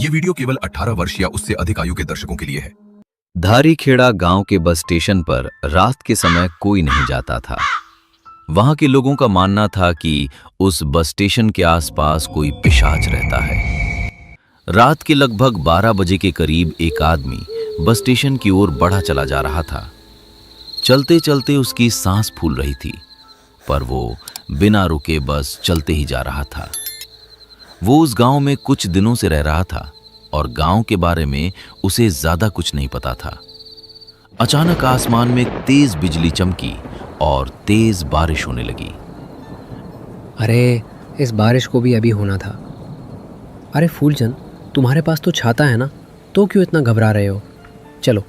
ये वीडियो केवल 18 वर्ष या उससे अधिक आयु के दर्शकों के लिए है। धारीखेड़ा गांव के बस स्टेशन पर रात के समय कोई नहीं जाता था। वहां के लोगों का मानना था कि उस बस स्टेशन के आसपास कोई पिशाच रहता है। रात के लगभग 12 बजे के करीब एक आदमी बस स्टेशन की ओर बढ़ा चला जा रहा था। चलते चलते उसकी सांस फूल रही थी, पर वो बिना रुके बस चलते ही जा रहा था। वो उस गांव में कुछ दिनों से रह रहा था और गांव के बारे में उसे ज्यादा कुछ नहीं पता था। अचानक आसमान में तेज बिजली चमकी और तेज बारिश होने लगी। अरे, इस बारिश को भी अभी होना था। अरे फूलचंद, तुम्हारे पास तो छाता है ना, तो क्यों इतना घबरा रहे हो? चलो,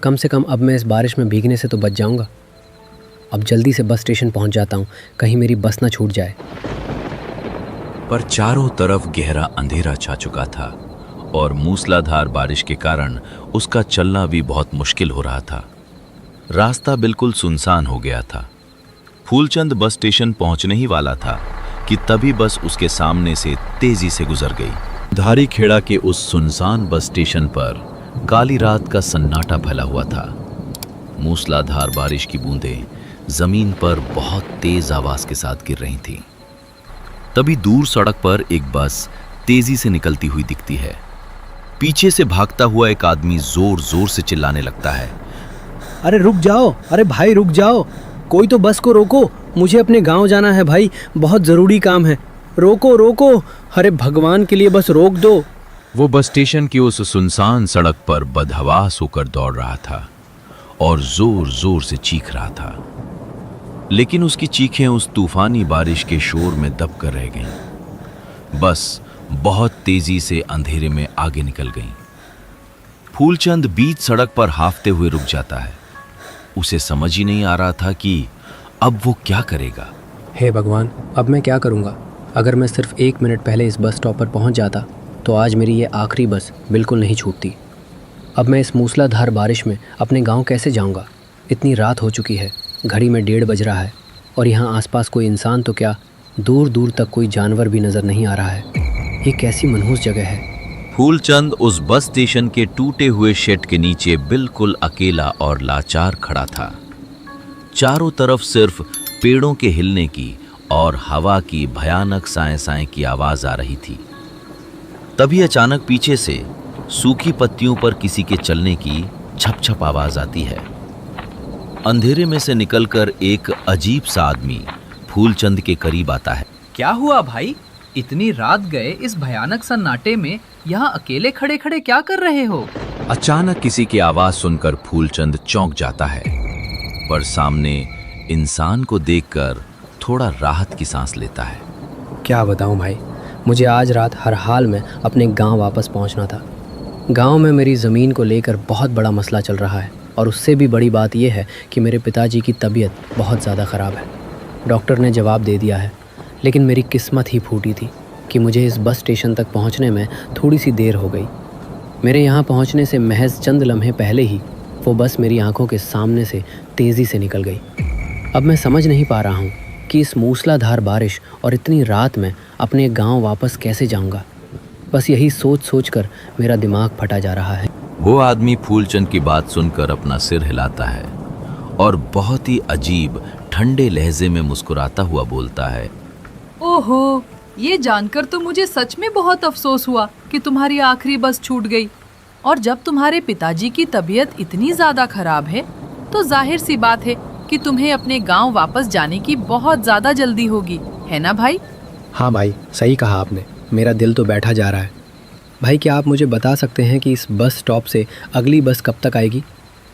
कम से कम अब मैं इस बारिश में भीगने से तो बच जाऊंगा। अब जल्दी से बस स्टेशन पहुंच जाता हूं, कहीं मेरी बस ना छूट जाए। पर चारों तरफ गहरा अंधेरा छा चुका था और मूसलाधार बारिश के कारण उसका चलना भी बहुत मुश्किल हो रहा था। रास्ता बिल्कुल सुनसान हो गया था। फूलचंद बस स्टेशन पहुंचने ही वाला था कि तभी बस उसके सामने से तेजी से गुजर गई। धारीखेड़ा के उस सुनसान बस स्टेशन पर काली रात का सन्नाटा फैला हुआ था। मूसलाधार बारिश की बूंदें जमीन पर बहुत तेज आवाज के साथ गिर रही थीं। तभी दूर सड़क पर एक बस तेजी से निकलती हुई दिखती है। पीछे से भागता हुआ एक आदमी जोर जोर से चिल्लाने लगता है, अरे रुक जाओ, अरे भाई रुक जाओ, कोई तो बस को रोको, मुझे अपने गांव जाना है भाई, बहुत ज़रूरी काम है, रोको रोको, अरे भगवान के लिए बस रोक दो। वो बस स्टेशन की उस सुनसान सड़क पर बदहवास होकर दौड़ रहा था और जोर जोर से चीख रहा था, लेकिन उसकी चीखें उस तूफानी बारिश के शोर में दब कर रह गईं। बस बहुत तेजी से अंधेरे में आगे निकल गई। फूलचंद बीच सड़क पर हाफते हुए रुक जाता है। उसे समझ ही नहीं आ रहा था कि अब वो क्या करेगा। हे भगवान, अब मैं क्या करूँगा? अगर मैं सिर्फ 1 मिनट पहले इस बस स्टॉप पर पहुँच जाता तो आज मेरी ये आखिरी बस बिल्कुल नहीं छूटती। अब मैं इस मूसलाधार बारिश में अपने गांव कैसे जाऊंगा? इतनी रात हो चुकी है, घड़ी में 1:30 बज रहा है और यहाँ आसपास कोई इंसान तो क्या, दूर दूर तक कोई जानवर भी नज़र नहीं आ रहा है। ये कैसी मनहूस जगह है। फूलचंद उस बस स्टेशन के टूटे हुए शेड के नीचे बिल्कुल अकेला और लाचार खड़ा था। चारों तरफ सिर्फ पेड़ों के हिलने की और हवा की भयानक साए साए की आवाज आ रही थी। तभी अचानक पीछे से सूखी पत्तियों पर किसी के चलने की छप छप आवाज आती है। अंधेरे में से निकलकर एक अजीब सा आदमी फूलचंद के करीब आता है। क्या हुआ भाई? इतनी रात गए इस भयानक सन्नाटे में यहाँ अकेले खड़े खड़े क्या कर रहे हो? अचानक किसी की आवाज सुनकर फूलचंद चौंक जाता है, पर सामने इंसान को देखकर थोड़ा राहत की सांस लेता है। क्या बताऊं भाई, मुझे आज रात हर हाल में अपने गांव वापस पहुंचना था। गांव में मेरी ज़मीन को लेकर बहुत बड़ा मसला चल रहा है और उससे भी बड़ी बात यह है कि मेरे पिताजी की तबीयत बहुत ज़्यादा ख़राब है। डॉक्टर ने जवाब दे दिया है, लेकिन मेरी किस्मत ही फूटी थी कि मुझे इस बस स्टेशन तक पहुंचने में थोड़ी सी देर हो गई। मेरे यहाँ पहुंचने से महज चंद लम्हे पहले ही वो बस मेरी आंखों के सामने से तेज़ी से निकल गई। अब मैं समझ नहीं पा रहा हूँ कि इस मूसलाधार बारिश और इतनी रात में अपने गांव वापस कैसे जाऊँगा। बस यही सोच सोच कर मेरा दिमाग फटा जा रहा है। वो आदमी फूलचंद की बात सुनकर अपना सिर हिलाता है और बहुत ही अजीब ठंडे लहजे में मुस्कुराता हुआ बोलता है, ओहो, ये जानकर तो मुझे सच में बहुत अफसोस हुआ कि तुम्हारी आखिरी बस छूट गई। और जब तुम्हारे पिताजी की तबीयत इतनी ज़्यादा खराब है तो जाहिर सी बात है कि तुम्हें अपने गांव वापस जाने की बहुत ज़्यादा जल्दी होगी, है ना भाई? हाँ भाई, सही कहा आपने, मेरा दिल तो बैठा जा रहा है। भाई, क्या आप मुझे बता सकते हैं कि इस बस स्टॉप से अगली बस कब तक आएगी?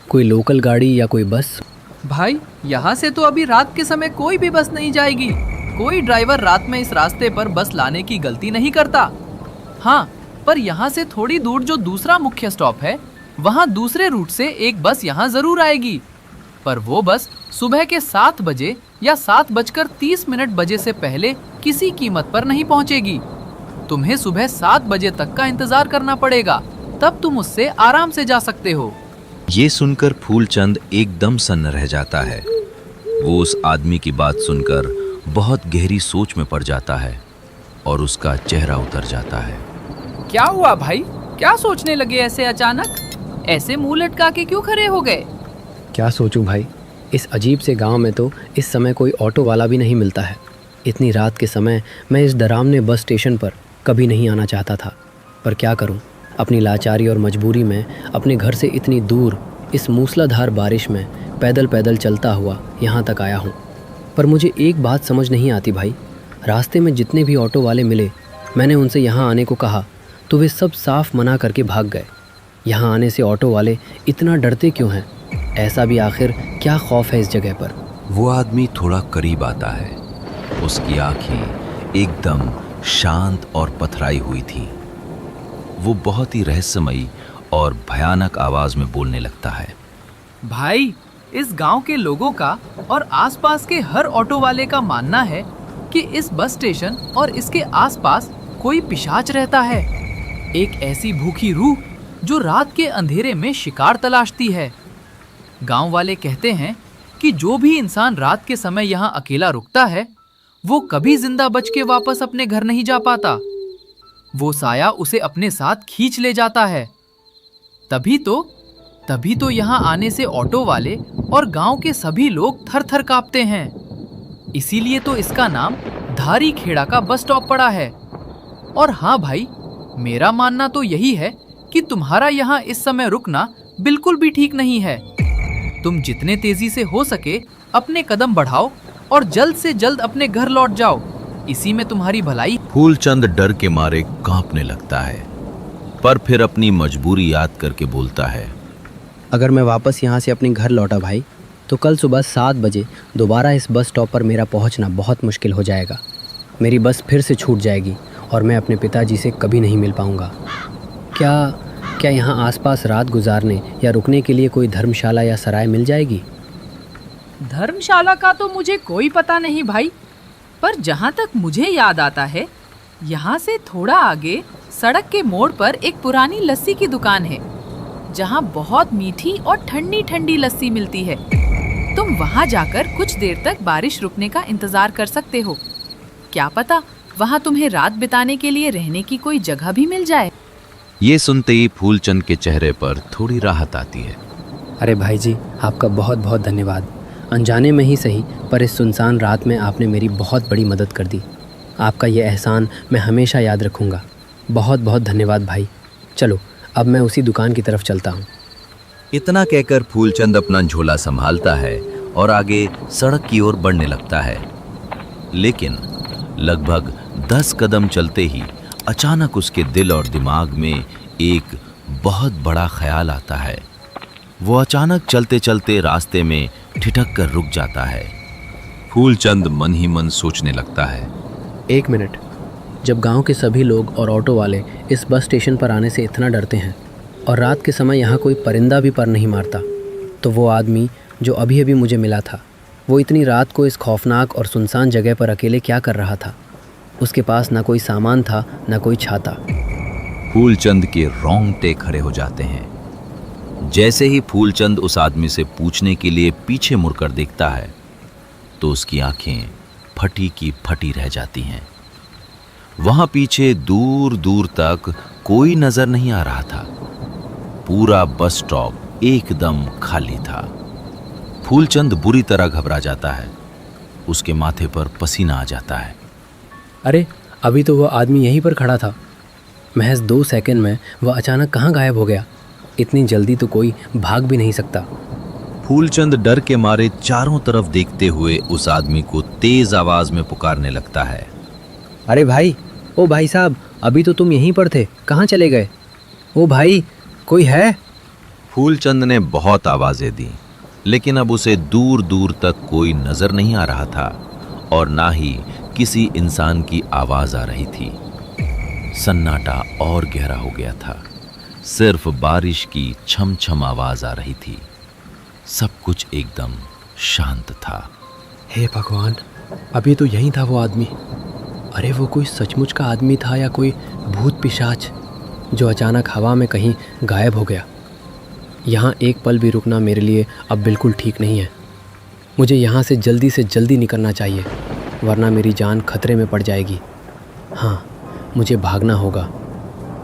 कोई लोकल गाड़ी या कोई बस? भाई, यहाँ से तो अभी रात के समय कोई भी बस नहीं जाएगी। कोई ड्राइवर रात में इस रास्ते पर बस लाने की गलती नहीं करता। हाँ, पर यहाँ से थोड़ी दूर जो दूसरा मुख्य स्टॉप है, वहाँ दूसरे रूट से एक बस यहाँ जरूर आएगी, पर वो बस सुबह के 7 बजे या 7:30 बजे से पहले किसी कीमत पर नहीं पहुँचेगी। तुम्हें सुबह 7 बजे तक का इंतजार करना पड़ेगा, तब तुम उससे आराम से जा सकते हो। ये सुनकर फूलचंद एकदम सन्न रह जाता है। वो उस आदमी की बात सुनकर बहुत गहरी सोच में पड़ जाता है और उसका चेहरा उतर जाता है। क्या हुआ भाई? क्या सोचने लगे ऐसे अचानक? ऐसे मुंह लटका के क्यों खड़े हो गए? क्या सोचूं भाई, इस अजीब से गांव में तो इस समय कोई ऑटो वाला भी नहीं मिलता है। इतनी रात के समय मैं इस डरावने बस स्टेशन पर कभी नहीं आना चाहता था, पर क्या करूं, अपनी लाचारी और मजबूरी में अपने घर से इतनी दूर इस मूसलाधार बारिश में पैदल पैदल चलता हुआ यहाँ तक आया हूँ। पर मुझे एक बात समझ नहीं आती भाई, रास्ते में जितने भी ऑटो वाले मिले मैंने उनसे यहाँ आने को कहा तो वे सब साफ मना करके भाग गए। यहाँ आने से ऑटो वाले इतना डरते क्यों हैं? ऐसा भी आखिर क्या खौफ है इस जगह पर? वो आदमी थोड़ा करीब आता है। उसकी आंखें एकदम शांत और पथराई हुई थी। वो बहुत ही रहस्यमयी और भयानक आवाज में बोलने लगता है। भाई, इस गांव के लोगों का और आसपास के हर ऑटो वाले का मानना है कि इस बस स्टेशन और इसके आसपास कोई पिशाच रहता है। एक ऐसी भूखी रूह जो रात के अंधेरे में शिकार तलाशती है। गांव वाले कहते हैं कि जो भी इंसान रात के समय यहाँ अकेला रुकता है वो कभी जिंदा बच के वापस अपने घर नहीं जा पाता। वो साया उसे अपने साथ खींच ले जाता है। तभी तो यहाँ आने से ऑटो वाले और गांव के सभी लोग थर थर कांपते हैं। इसीलिए तो इसका नाम धारी खेड़ा का बस स्टॉप पड़ा है। और हाँ भाई, मेरा मानना तो यही है कि तुम्हारा यहाँ इस समय रुकना बिल्कुल भी ठीक नहीं है। तुम जितने तेजी से हो सके अपने कदम बढ़ाओ और जल्द से जल्द अपने घर लौट जाओ। इसी में तुम्हारी भलाई। फूलचंद डर के मारे कांपने लगता है, पर फिर अपनी मजबूरी याद करके बोलता है। अगर मैं वापस यहाँ से अपने घर लौटा भाई तो कल सुबह 7 बजे दोबारा इस बस स्टॉप पर मेरा पहुँचना बहुत मुश्किल हो जाएगा। मेरी बस फिर से छूट जाएगी और मैं अपने पिताजी से कभी नहीं मिल पाऊँगा। क्या यहाँ आसपास रात गुजारने या रुकने के लिए कोई धर्मशाला या सराय मिल जाएगी? धर्मशाला का तो मुझे कोई पता नहीं भाई, पर जहाँ तक मुझे याद आता है यहाँ से थोड़ा आगे सड़क के मोड़ पर एक पुरानी लस्सी की दुकान है जहाँ बहुत मीठी और ठंडी ठंडी लस्सी मिलती है। तुम वहाँ जाकर कुछ देर तक बारिश रुकने का इंतजार कर सकते हो। क्या पता वहाँ तुम्हें रात बिताने के लिए रहने की कोई जगह भी मिल जाए। ये सुनते ही फूलचंद के चेहरे पर थोड़ी राहत आती है। अरे भाई जी, आपका बहुत बहुत धन्यवाद। अनजाने में ही सही, पर इस सुनसान रात में आपने मेरी बहुत बड़ी मदद कर दी। आपका ये एहसान मैं हमेशा याद रखूँगा। बहुत बहुत धन्यवाद भाई। चलो अब मैं उसी दुकान की तरफ चलता हूँ। इतना कहकर फूलचंद अपना झोला संभालता है और आगे सड़क की ओर बढ़ने लगता है। लेकिन लगभग 10 कदम चलते ही अचानक उसके दिल और दिमाग में एक बहुत बड़ा ख्याल आता है। वो अचानक चलते चलते रास्ते में ठिठक कर रुक जाता है। फूलचंद मन ही मन सोचने लगता है, 1 मिनट, जब गांव के सभी लोग और ऑटो वाले इस बस स्टेशन पर आने से इतना डरते हैं और रात के समय यहाँ कोई परिंदा भी पर नहीं मारता, तो वो आदमी जो अभी अभी मुझे मिला था, वो इतनी रात को इस खौफनाक और सुनसान जगह पर अकेले क्या कर रहा था? उसके पास ना कोई सामान था, ना कोई छाता। फूलचंद के रोंगटे खड़े हो जाते हैं। जैसे ही फूलचंद उस आदमी से पूछने के लिए पीछे मुड़कर देखता है तो उसकी आंखें फटी की फटी रह जाती हैं। वहां पीछे दूर दूर तक कोई नजर नहीं आ रहा था। पूरा बस स्टॉप एकदम खाली था। फूलचंद बुरी तरह घबरा जाता है। उसके माथे पर पसीना आ जाता है। अरे अभी तो वह आदमी यहीं पर खड़ा था। महज 2 सेकंड में वह अचानक कहाँ गायब हो गया? इतनी जल्दी तो कोई भाग भी नहीं सकता। फूलचंद डर के मारे चारों तरफ देखते हुए उस आदमी को तेज आवाज में पुकारने लगता है। अरे भाई, ओ भाई साहब, अभी तो तुम यहीं पर थे, कहाँ चले गए? ओ भाई, कोई है? फूलचंद ने बहुत आवाजें दी, लेकिन अब उसे दूर दूर तक कोई नजर नहीं आ रहा था और ना ही किसी इंसान की आवाज आ रही थी। सन्नाटा और गहरा हो गया था। सिर्फ बारिश की छम छम आवाज आ रही थी। सब कुछ एकदम शांत था। हे भगवान, अभी तो यहीं था वो आदमी। अरे वो कोई सचमुच का आदमी था या कोई भूत पिशाच जो अचानक हवा में कहीं गायब हो गया? यहाँ एक पल भी रुकना मेरे लिए अब बिल्कुल ठीक नहीं है। मुझे यहाँ से जल्दी निकलना चाहिए, वरना मेरी जान खतरे में पड़ जाएगी। हाँ, मुझे भागना होगा।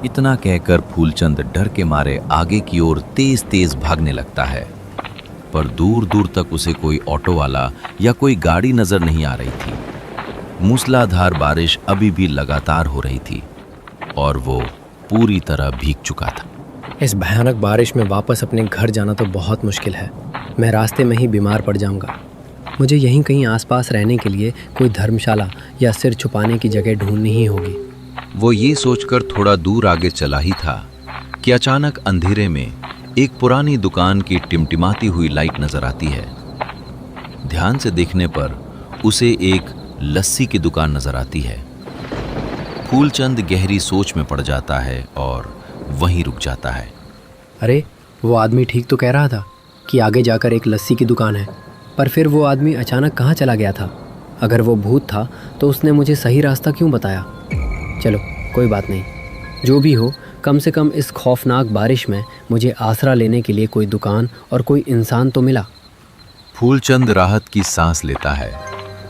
इतना कहकर फूलचंद डर के मारे आगे की ओर तेज तेज भागने लगता है, पर दूर दूर तक उसे कोई ऑटो वाला या कोई गाड़ी नजर नहीं आ रही थी। मूसलाधार बारिश अभी भी लगातार हो रही थी और वो पूरी तरह भीग चुका था। इस भयानक बारिश में वापस अपने घर जाना तो बहुत मुश्किल है। मैं रास्ते में ही बीमार पड़ जाऊंगा। मुझे यहीं कहीं आसपास रहने के लिए कोई धर्मशाला या सिर छुपाने की जगह ढूंढनी ही होगी। वो ये सोचकर थोड़ा दूर आगे चला ही था कि अचानक अंधेरे में एक पुरानी दुकान की टिमटिमाती हुई लाइट नजर आती है। ध्यान से देखने पर उसे एक लस्सी की दुकान नजर आती है। फूलचंद गहरी सोच में पड़ जाता है और वहीं रुक जाता है। अरे, वो आदमी ठीक तो कह रहा था कि आगे जाकर एक लस्सी की दुकान है, पर फिर वो आदमी अचानक कहाँ चला गया था? अगर वो भूत था तो उसने मुझे सही रास्ता क्यों बताया? चलो, कोई बात नहीं। जो भी हो, कम से कम इस खौफनाक बारिश में मुझे आसरा लेने के लिए कोई दुकान और कोई इंसान तो मिला। फूलचंद राहत की सांस लेता है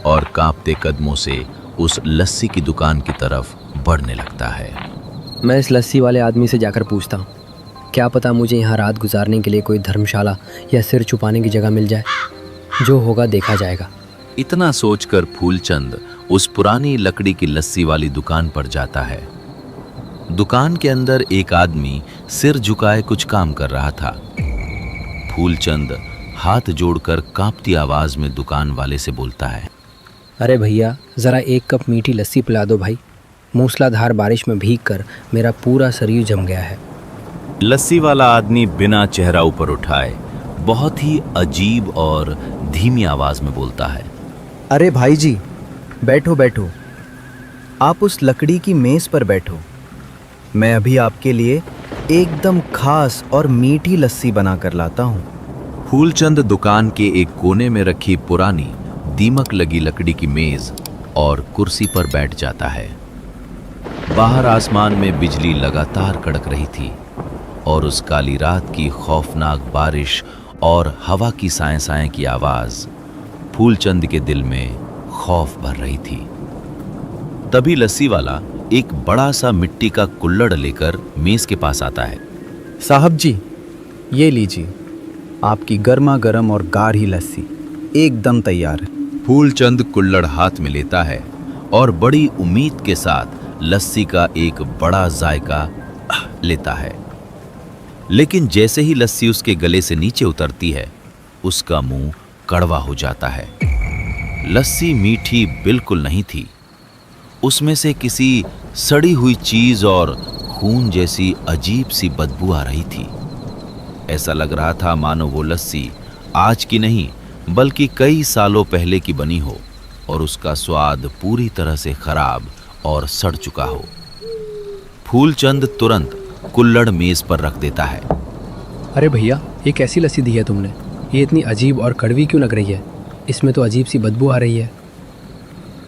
और कांपते कदमों से उस लस्सी की दुकान की तरफ बढ़ने लगता है। मैं इस लस्सी वाले आदमी से जाकर पूछता हूँ, क्या पता मुझे यहाँ रात गुजारने के लिए कोई धर्मशाला या सिर छुपाने की जगह मिल जाए। जो होगा देखा जाएगा। इतना सोचकर फूलचंद उस पुरानी लकड़ी की लस्सी वाली दुकान पर जाता है। दुकान के अंदर एक आदमी सिर झुकाए कुछ काम कर रहा था। फूलचंद हाथ जोड़कर कांपती आवाज में दुकान वाले से बोलता है, अरे भैया, ज़रा एक कप मीठी लस्सी पिला दो भाई। मूसलाधार बारिश में भीगकर मेरा पूरा शरीर जम गया है। लस्सी वाला आदमी बिना चेहरा ऊपर उठाए बहुत ही अजीब और धीमी आवाज में बोलता है, अरे भाई जी, बैठो बैठो, आप उस लकड़ी की मेज़ पर बैठो। मैं अभी आपके लिए एकदम खास और मीठी लस्सी बना कर लाता हूँ। फूलचंद दुकान के एक कोने में रखी पुरानी दीमक लगी लकड़ी की मेज और कुर्सी पर बैठ जाता है। बाहर आसमान में बिजली लगातार कड़क रही थी और उस काली रात की खौफनाक बारिश और हवा की साएं साएं की आवाज फूलचंद के दिल में खौफ भर रही थी। तभी लस्सी वाला एक बड़ा सा मिट्टी का कुल्हड़ लेकर मेज के पास आता है। साहब जी, ये लीजिए आपकी गर्मा गर्म और गाढ़ी लस्सी एकदम तैयार है। फूलचंद कुल्हड़ हाथ में लेता है और बड़ी उम्मीद के साथ लस्सी का एक बड़ा जायका लेता है, लेकिन जैसे ही लस्सी उसके गले से नीचे उतरती है, उसका मुंह कड़वा हो जाता है। लस्सी मीठी बिल्कुल नहीं थी। उसमें से किसी सड़ी हुई चीज और खून जैसी अजीब सी बदबू आ रही थी। ऐसा लग रहा था मानो वो लस्सी आज की नहीं बल्कि कई सालों पहले की बनी हो और उसका स्वाद पूरी तरह से खराब और सड़ चुका हो। फूलचंद तुरंत कुल्हड़ मेज पर रख देता है। अरे भैया, ये कैसी लस्सी दी है तुमने? ये इतनी अजीब और कड़वी क्यों लग रही है? इसमें तो अजीब सी बदबू आ रही है।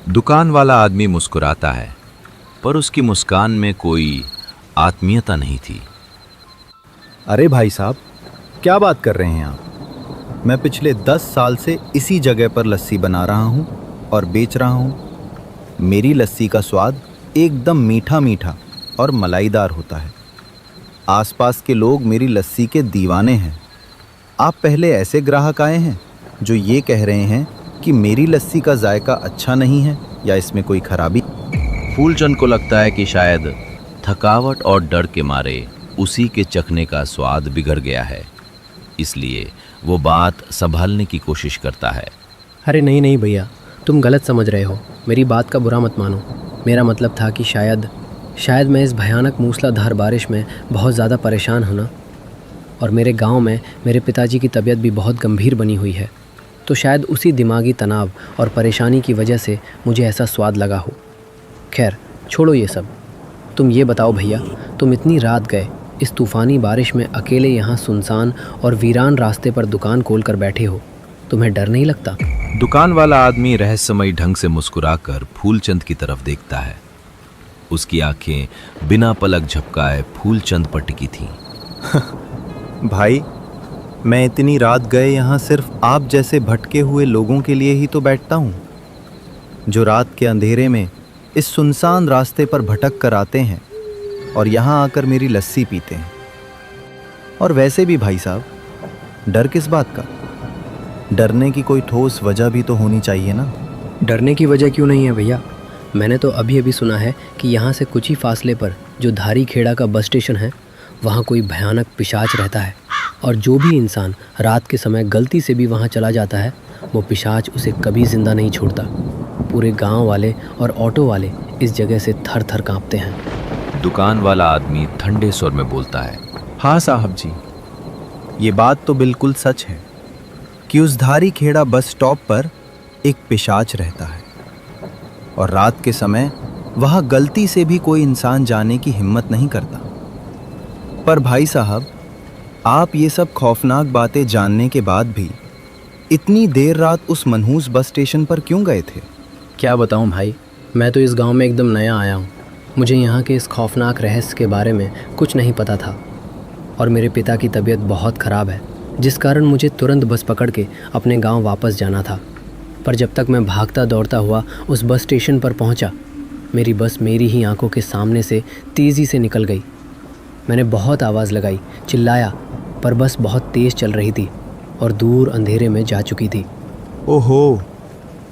दुकान वाला आदमी मुस्कुराता है, पर उसकी मुस्कान में कोई आत्मीयता नहीं थी। अरे भाई साहब, क्या बात कर रहे हैं आप? मैं पिछले 10 साल से इसी जगह पर लस्सी बना रहा हूँ और बेच रहा हूँ। मेरी लस्सी का स्वाद एकदम मीठा मीठा और मलाईदार होता है। आसपास के लोग मेरी लस्सी के दीवाने हैं। आप पहले ऐसे ग्राहक आए हैं जो ये कह रहे हैं कि मेरी लस्सी का जायका अच्छा नहीं है या इसमें कोई खराबी। फूलचंद को लगता है कि शायद थकावट और डर के मारे उसी के चखने का स्वाद बिगड़ गया है, इसलिए वो बात संभालने की कोशिश करता है। अरे नहीं नहीं भैया, तुम गलत समझ रहे हो। मेरी बात का बुरा मत मानो। मेरा मतलब था कि शायद मैं इस भयानक मूसलाधार बारिश में बहुत ज़्यादा परेशान हूँ ना, और मेरे गांव में मेरे पिताजी की तबीयत भी बहुत गंभीर बनी हुई है, तो शायद उसी दिमागी तनाव और परेशानी की वजह से मुझे ऐसा स्वाद लगा हो। खैर छोड़ो ये सब। तुम ये बताओ भैया, तुम इतनी रात गए इस तूफ़ानी बारिश में अकेले यहाँ सुनसान और वीरान रास्ते पर दुकान खोलकर बैठे हो, तुम्हें डर नहीं लगता? दुकान वाला आदमी रहस्यमयी ढंग से मुस्कुराकर फूलचंद की तरफ देखता है। उसकी आंखें बिना पलक झपकाए फूलचंद पर टिकी थीं। भाई, मैं इतनी रात गए यहाँ सिर्फ आप जैसे भटके हुए लोगों के लिए ही तो बैठता हूँ, जो रात के अंधेरे में इस सुनसान रास्ते पर भटक कर आते हैं। और यहाँ आकर मेरी लस्सी पीते हैं। और वैसे भी भाई साहब, डर किस बात का? डरने की कोई ठोस वजह भी तो होनी चाहिए ना। डरने की वजह क्यों नहीं है भैया? मैंने तो अभी अभी सुना है कि यहाँ से कुछ ही फासले पर जो धारी खेड़ा का बस स्टेशन है, वहाँ कोई भयानक पिशाच रहता है, और जो भी इंसान रात के समय गलती से भी वहाँ चला जाता है, वो पिशाच उसे कभी जिंदा नहीं छोड़ता। पूरे गांव वाले और ऑटो वाले इस जगह से थर थर कांपते हैं। दुकान वाला आदमी ठंडे स्वर में बोलता है। हाँ साहब जी, ये बात तो बिल्कुल सच है कि उस धारी खेड़ा बस स्टॉप पर एक पिशाच रहता है, और रात के समय वहाँ गलती से भी कोई इंसान जाने की हिम्मत नहीं करता। पर भाई साहब, आप ये सब खौफनाक बातें जानने के बाद भी इतनी देर रात उस मनहूस बस स्टेशन पर क्यों गए थे? क्या बताऊं भाई, मैं तो इस गांव में एकदम नया आया हूं। मुझे यहाँ के इस खौफनाक रहस्य के बारे में कुछ नहीं पता था, और मेरे पिता की तबीयत बहुत ख़राब है, जिस कारण मुझे तुरंत बस पकड़ के अपने गांव वापस जाना था। पर जब तक मैं भागता दौड़ता हुआ उस बस स्टेशन पर पहुंचा, मेरी बस मेरी ही आंखों के सामने से तेज़ी से निकल गई। मैंने बहुत आवाज़ लगाई, चिल्लाया, पर बस बहुत तेज़ चल रही थी और दूर अंधेरे में जा चुकी थी। ओहो,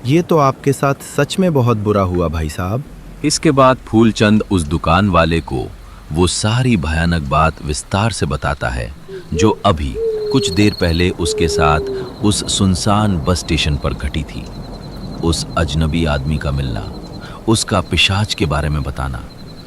ये तो आपके साथ सच में बहुत बुरा हुआ भाई साहब। इसके बाद फूलचंद उस दुकान वाले को वो सारी भयानक बात विस्तार से बताता है जो अभी कुछ देर पहले उसके साथ उस सुनसान बस स्टेशन पर घटी थी। उस अजनबी आदमी का मिलना, उसका पिशाच के बारे में बताना